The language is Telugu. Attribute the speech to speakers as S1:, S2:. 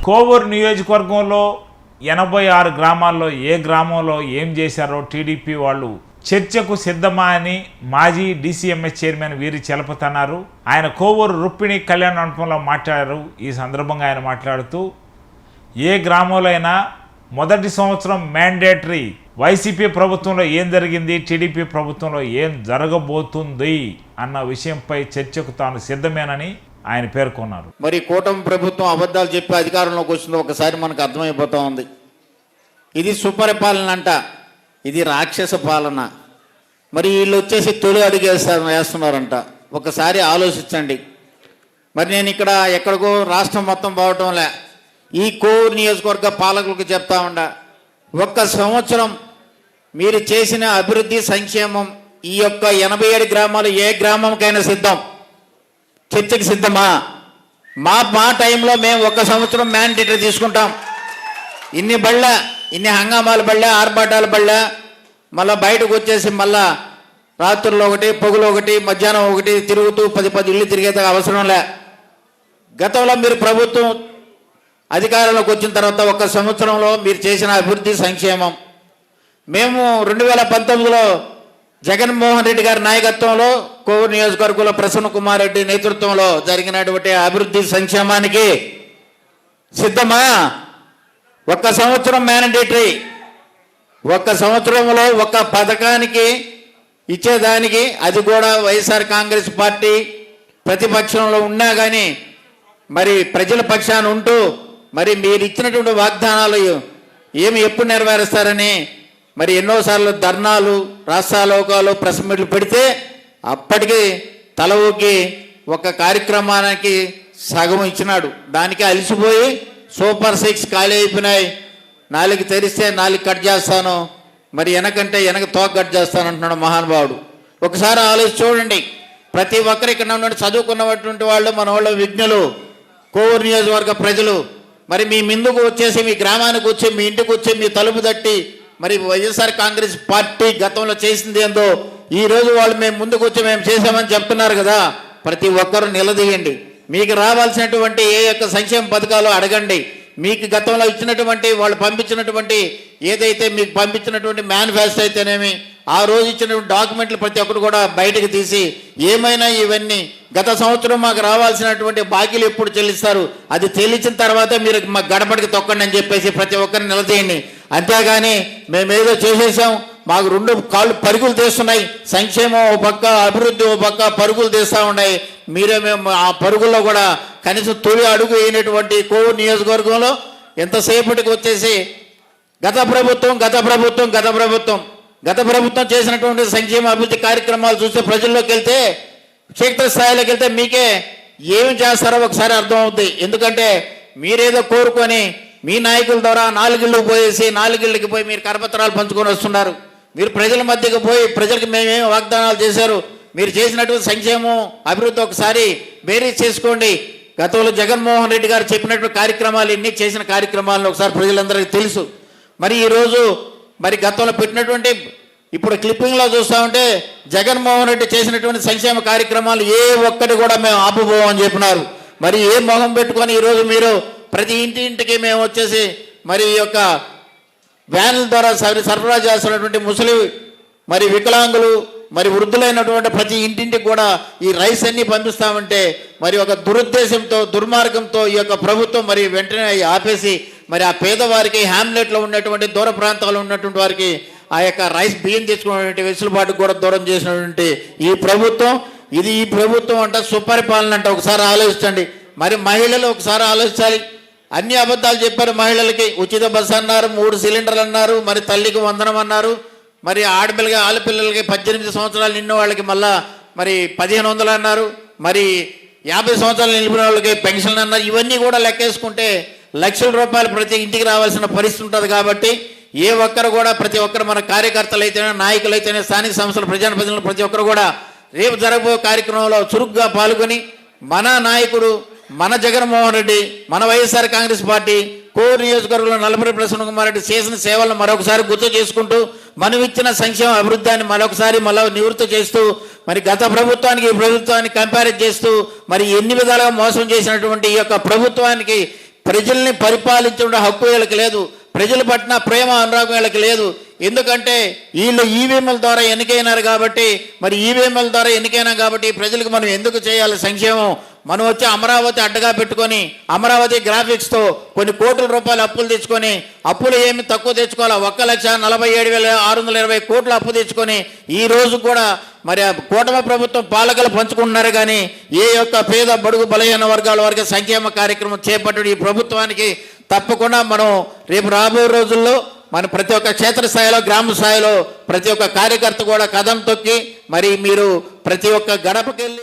S1: కోవూరు నియోజకవర్గంలో 86 గ్రామాల్లో ఏ గ్రామంలో ఏం చేశారో టీడీపీ వాళ్ళు చర్చకు సిద్ధమా అని మాజీ డీసీఎంఎస్ చైర్మన్ వీరి చలపతన్నారు. ఆయన కోవూరు రుక్మిణి కళ్యాణ మండపంలో మాట్లాడారు. ఈ సందర్భంగా ఆయన మాట్లాడుతూ ఏ గ్రామంలో అయినా మొదటి సంవత్సరం మ్యాండేటరీ, వైసీపీ ప్రభుత్వంలో ఏం జరిగింది, టీడీపీ ప్రభుత్వంలో ఏం జరగబోతుంది అన్న విషయంపై చర్చకు తాను సిద్ధమేనని ఆయన పేర్కొన్నారు.
S2: మరి కూటమి ప్రభుత్వం అబద్ధాలు చెప్పి అధికారంలోకి వచ్చిందో ఒకసారి మనకు అర్థమైపోతా ఉంది. ఇది సుపరిపాలన అంట, ఇది రాక్షస పాలన. మరి వీళ్ళు వచ్చేసి తొలి అడుగు వేస్తున్నారంట. ఒకసారి ఆలోచించండి. మరి నేను ఇక్కడ ఎక్కడికో రాష్ట్రం మొత్తం పోవటంలే, ఈ కోవూరు నియోజకవర్గ పాలకులకు చెప్తా ఉండ, ఒక్క సంవత్సరం మీరు చేసిన అభివృద్ధి సంక్షేమం ఈ యొక్క 87 గ్రామాలు ఏ గ్రామంకైనా సిద్ధం, చర్చకి సిద్ధమా? మా టైంలో మేము ఒక సంవత్సరం మ్యాండేటరీ తీసుకుంటాం. ఇన్ని బళ్ళ, ఇన్ని హంగామాల బళ్ళ, ఆర్భాటాల బళ్ళ, మళ్ళీ బయటకు వచ్చేసి మళ్ళా రాత్రుల్లో ఒకటి, పొగులు ఒకటి, మధ్యాహ్నం ఒకటి తిరుగుతూ 10 ఇళ్ళు తిరిగేంత అవసరం లే. గతంలో మీరు ప్రభుత్వం అధికారంలోకి వచ్చిన తర్వాత ఒక్క సంవత్సరంలో మీరు చేసిన అభివృద్ధి సంక్షేమం మేము 2019లో జగన్మోహన్ రెడ్డి గారి నాయకత్వంలో కోవూరు నియోజకవర్గంలో ప్రసన్న కుమార్ రెడ్డి నేతృత్వంలో జరిగినటువంటి అభివృద్ధి సంక్షేమానికి సిద్ధమా? ఒక్క సంవత్సరం మ్యాండేటరీ, ఒక్క సంవత్సరంలో ఒక్క పథకానికి ఇచ్చేదానికి, అది కూడా వైఎస్ఆర్ కాంగ్రెస్ పార్టీ ప్రతిపక్షంలో ఉన్నా కానీ మరి ప్రజల పక్షాన ఉంటూ మరి మీరు ఇచ్చినటువంటి వాగ్దానాలు ఏమి ఎప్పుడు నెరవేరుస్తారని మరి ఎన్నోసార్లు ధర్నాలు, రాష్ట్రాలోకాలు, ప్రెస్ మీట్లు పెడితే అప్పటికి తల ఊకి ఒక కార్యక్రమానికి సగం ఇచ్చినాడు. దానికి అలసిపోయి సూపర్ 6 ఖాళీ అయిపోయినాయి, 4 తెరిస్తే 4 కట్ చేస్తాను, మరి వెనకంటే వెనక తోక కట్ చేస్తాను అంటున్నాడు మహానుభావుడు. ఒకసారి ఆలోచించి చూడండి. ప్రతి ఒక్కరు ఇక్కడ ఉన్నటువంటి చదువుకున్నటువంటి వాళ్ళు, మన వాళ్ళు విజ్ఞులు, కోవూరు నియోజకవర్గ ప్రజలు మరి మీ ముందుకు వచ్చేసి, మీ గ్రామానికి వచ్చి, మీ ఇంటికి వచ్చి, మీ తలుపు తట్టి మరి వైఎస్ఆర్ కాంగ్రెస్ పార్టీ గతంలో చేసింది ఏందో ఈరోజు వాళ్ళు మేము ముందుకు వచ్చి మేము చేసామని చెప్తున్నారు కదా. ప్రతి ఒక్కరూ నిలదీయండి. మీకు రావాల్సినటువంటి ఏ యొక్క సంక్షేమ పథకాలు అడగండి. మీకు గతంలో ఇచ్చినటువంటి వాళ్ళు పంపించినటువంటి ఏదైతే మీకు పంపించినటువంటి మేనిఫెస్టో అయితేనేమి, ఆ రోజు ఇచ్చినటువంటి డాక్యుమెంట్లు ప్రతి ఒక్కరు కూడా బయటకు తీసి ఏమైనా ఇవన్నీ గత సంవత్సరం మాకు రావాల్సినటువంటి బాకీలు ఎప్పుడు చెల్లిస్తారు, అది చెల్లించిన తర్వాతే మీరు మా గడపడికి తొక్కండి అని చెప్పేసి ప్రతి ఒక్కరిని నిలదీయండి. అంతేగాని మేమేదో చేసేసాం, మాకు 2 కాళ్ళు పరుగులు తీస్తున్నాయి, సంక్షేమం ఓ పక్క, అభివృద్ధి ఓ పక్క పరుగులు తీస్తూ ఉన్నాయి. మేము ఆ పరుగుల్లో కూడా కనీసం తొలి అడుగు అయినటువంటి కోవూరు నియోజకవర్గంలో ఎంతసేపటికి వచ్చేసి గత ప్రభుత్వం చేసినటువంటి సంక్షేమ అభివృద్ధి కార్యక్రమాలు చూస్తే ప్రజల్లోకి వెళ్తే, క్షేత్రస్థాయిలోకి వెళ్తే మీకే ఏమి చేస్తారో ఒకసారి అర్థమవుతుంది. ఎందుకంటే మీరేదో కోరుకొని మీ నాయకుల ద్వారా 4 ఇళ్ళకి పోయేసి 4 ఇళ్ళకి పోయి మీరు కరపత్రాలు పంచుకొని వస్తున్నారు. మీరు ప్రజల మధ్యకు పోయి ప్రజలకు మేమేమి వాగ్దానాలు చేశారు, మీరు చేసినటువంటి సంక్షేమం అభివృద్ధి ఒకసారి బేరీజ్ చేసుకోండి. గతంలో జగన్మోహన్ రెడ్డి గారు చెప్పినటువంటి కార్యక్రమాలు, ఎన్ని చేసిన కార్యక్రమాలను ఒకసారి ప్రజలందరికీ తెలుసు. మరి ఈరోజు మరి గతంలో పెట్టినటువంటి ఇప్పుడు క్లిప్పింగ్లో చూస్తూ ఉంటే జగన్మోహన్ రెడ్డి చేసినటువంటి సంక్షేమ కార్యక్రమాలు ఏ ఒక్కటి కూడా మేము ఆపుపోమని చెప్పినారు. మరి ఏ మొహం పెట్టుకొని ఈరోజు మీరు ప్రతి ఇంటికి మేము వచ్చేసి మరి ఈ యొక్క వ్యాన్ల ద్వారా సరఫరా చేస్తున్నటువంటి ముసలి, మరి వికలాంగులు, మరి వృద్ధులైనటువంటి ప్రతి ఇంటింటికి కూడా ఈ రైస్ అన్నీ పంపిస్తామంటే మరి ఒక దురుద్దేశంతో, దుర్మార్గంతో ఈ యొక్క ప్రభుత్వం మరి వెంటనే ఆపేసి మరి ఆ పేదవారికి, హ్యామ్లెట్లో ఉన్నటువంటి దూర ప్రాంతాల్లో ఉన్నటువంటి వారికి ఆ యొక్క రైస్ బియ్యం తెచ్చుకున్నటువంటి వెసులుబాటుకు కూడా దూరం చేసినటువంటి ఈ ప్రభుత్వం, ఈ ప్రభుత్వం అంట సుపరిపాలన అంట. ఒకసారి ఆలోచించండి. మరి మహిళలు ఒకసారి ఆలోచించాలి. అన్ని అబద్ధాలు చెప్పారు. మహిళలకి ఉచిత బస్సు అన్నారు, 3 సిలిండర్లు అన్నారు, మరి తల్లికి వందనం అన్నారు, మరి ఆడపిల్లలకి 18 సంవత్సరాలు నిన్న వాళ్ళకి మళ్ళా మరి 1500 అన్నారు, మరి 50 సంవత్సరాలు నిలిపిన వాళ్ళకి పెన్షన్ అన్నారు. ఇవన్నీ కూడా లెక్కేసుకుంటే లక్షల రూపాయలు ప్రతి ఇంటికి రావాల్సిన పరిస్థితి ఉంటుంది. కాబట్టి ఏ ఒక్కరు కూడా, ప్రతి ఒక్కరు మన కార్యకర్తలు అయితేనే, నాయకులు అయితేనే, స్థానిక సంస్థల ప్రజాప్రతినిధులు ప్రతి ఒక్కరు కూడా రేపు జరగబోయే కార్యక్రమంలో చురుగ్గా పాల్గొని మన నాయకుడు, మన జగన్మోహన్ రెడ్డి, మన వైఎస్ఆర్ కాంగ్రెస్ పార్టీ కోవూరు నియోజకవర్గంలో నల్లపురి ప్రసన్న కుమార్ రెడ్డి చేసిన సేవలను మరొకసారి గుర్తు చేసుకుంటూ, మనం ఇచ్చిన సంక్షేమ అభివృద్ధిని మరొకసారి నివృత్తి చేస్తూ, మరి గత ప్రభుత్వానికి ఈ ప్రభుత్వానికి కంపేర్ చేస్తూ మరి ఎన్ని విధాలుగా మోసం చేసినటువంటి ఈ యొక్క ప్రభుత్వానికి ప్రజల్ని పరిపాలించే హక్కు వీళ్ళకి లేదు. ప్రజల పట్ల ప్రేమ అనురాగం వీళ్ళకి లేదు. ఎందుకంటే వీళ్ళు ఈవీఎంల ద్వారా ఎన్నికైనారు కాబట్టి, మరి ఈవీఎంల ద్వారా ఎన్నికైనా కాబట్టి ప్రజలకు మనం ఎందుకు చేయాలి సంక్షేమం? మనం వచ్చి అమరావతి అడ్డగా పెట్టుకొని అమరావతి గ్రాఫిక్స్తో కొన్ని కోట్ల రూపాయలు అప్పులు తెచ్చుకొని, అప్పులు ఏమి తక్కువ తెచ్చుకోవాలి, 1,47,620 కోట్లు అప్పు తెచ్చుకొని ఈ రోజు కూడా మరి కూటమి ప్రభుత్వం పాలకులు పంచుకుంటున్నారు. కానీ ఏ యొక్క పేద బడుగు బలహీన వర్గాల వరకు సంక్షేమ కార్యక్రమం చేపట్టడం ఈ ప్రభుత్వానికి తప్పకుండా మనం రేపు రాబోయే రోజుల్లో మన ప్రతి ఒక్క క్షేత్రస్థాయిలో గ్రామ స్థాయిలో ప్రతి ఒక్క కార్యకర్త కూడా కదం తొక్కి మరి మీరు ప్రతి ఒక్క గడపకెళ్ళి